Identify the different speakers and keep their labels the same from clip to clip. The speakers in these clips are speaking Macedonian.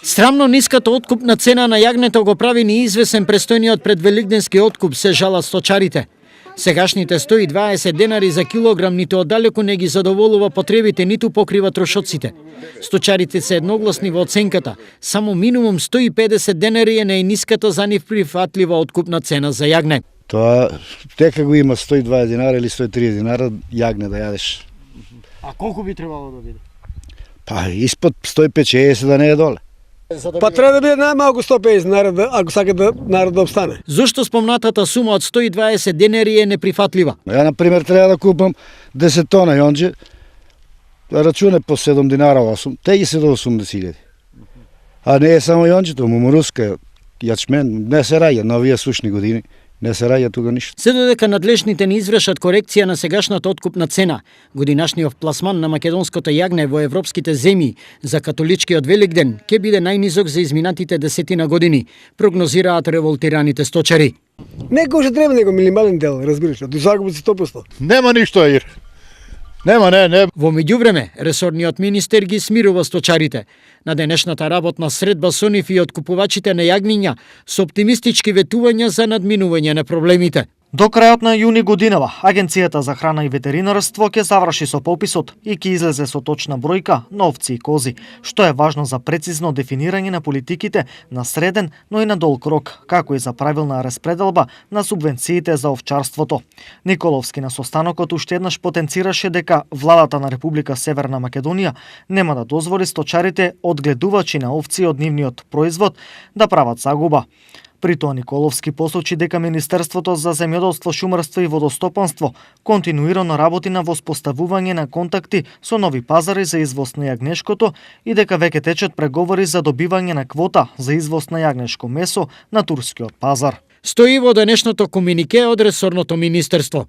Speaker 1: Срамно ниската откупна цена на јагнето го прави неизвесен престојниот предвеликденски откуп, се жалат сточарите. Сегашните 120 денари за килограм ниту оддалеку не ги задоволува потребите, ниту покрива трошоците. Сточарите се едногласни во оценката. Само минимум 150 денари е најниската за нив прифатлива откупна цена за јагне.
Speaker 2: Тоа дека го има 120 динара или 130 динара јагне да јадеш.
Speaker 1: А колку би требало да биде?
Speaker 2: Па испод 150 да не е доле.
Speaker 3: Па треба да биде најмалку 150 народ, ако сака да народ да обстане.
Speaker 1: Зошто спомнатата сума од 120 денари е неприфатлива?
Speaker 2: Ја, например, треба да купам 10 тона јонџе, рачуне по 7 динара 8, те ги се до 80.000. А не е само јонџето, мумуруска, јачмен, не се раѓа на овие сушни години. Не се раѓа тука ништо.
Speaker 1: Се додека надлежните не извршат корекција на сегашната откупна цена, годинашниот пласман на македонското јагне во европските земји за католичкиот Великден ќе биде најнизок за изминатите 10 години, прогнозираат револтираните сточари.
Speaker 3: Некој ще треба него минимален дел, разбираш, до загуба си 100%.
Speaker 2: Нема ништо, Аир. Нема, не.
Speaker 1: Во меѓувреме, ресорниот министер ги смирува сточарите. На денешната работна средба со нив и откупувачите на јагниња со оптимистички ветувања за надминување на проблемите.
Speaker 4: До крајот на јуни годинава, Агенцијата за храна и ветеринарство ќе заврши со пописот и ќе излезе со точна бројка на овци и кози, што е важно за прецизно дефинирање на политиките на среден, но и на долг рок, како и за правилна распределба на субвенциите за овчарството. Николовски на состанокот уште еднаш потенцираше дека владата на Република Северна Македонија нема да дозволи сточарите одгледувачи на овци од нивниот производ да прават загуба. При тоа Николовски посочи дека Министерството за земјоделство, шумарство и водостопанство континуирано работи на воспоставување на контакти со нови пазари за извоз на јагнешкото и дека веќе течат преговори за добивање на квота за извоз на јагнешко месо на турскиот пазар.
Speaker 1: Стои во денешното комунике од ресорното министерство.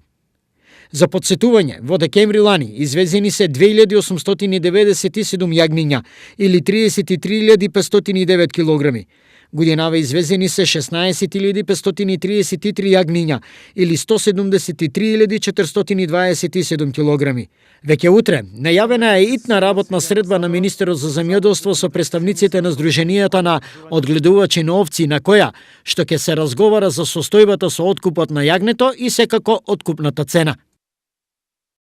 Speaker 1: За подсетување, во декември лани извезени се 2897 јагниња или 33.509 килограми. Годинава извезени се 16.533 јагниња или 173.427 килограми. Веќе утре најавена е итна работна средба на Министерот за земјоделство со представниците на Сдруженијата на одгледувачи на овци, на која што ќе се разговара за состојбата со откупот на јагнето и секако откупната цена.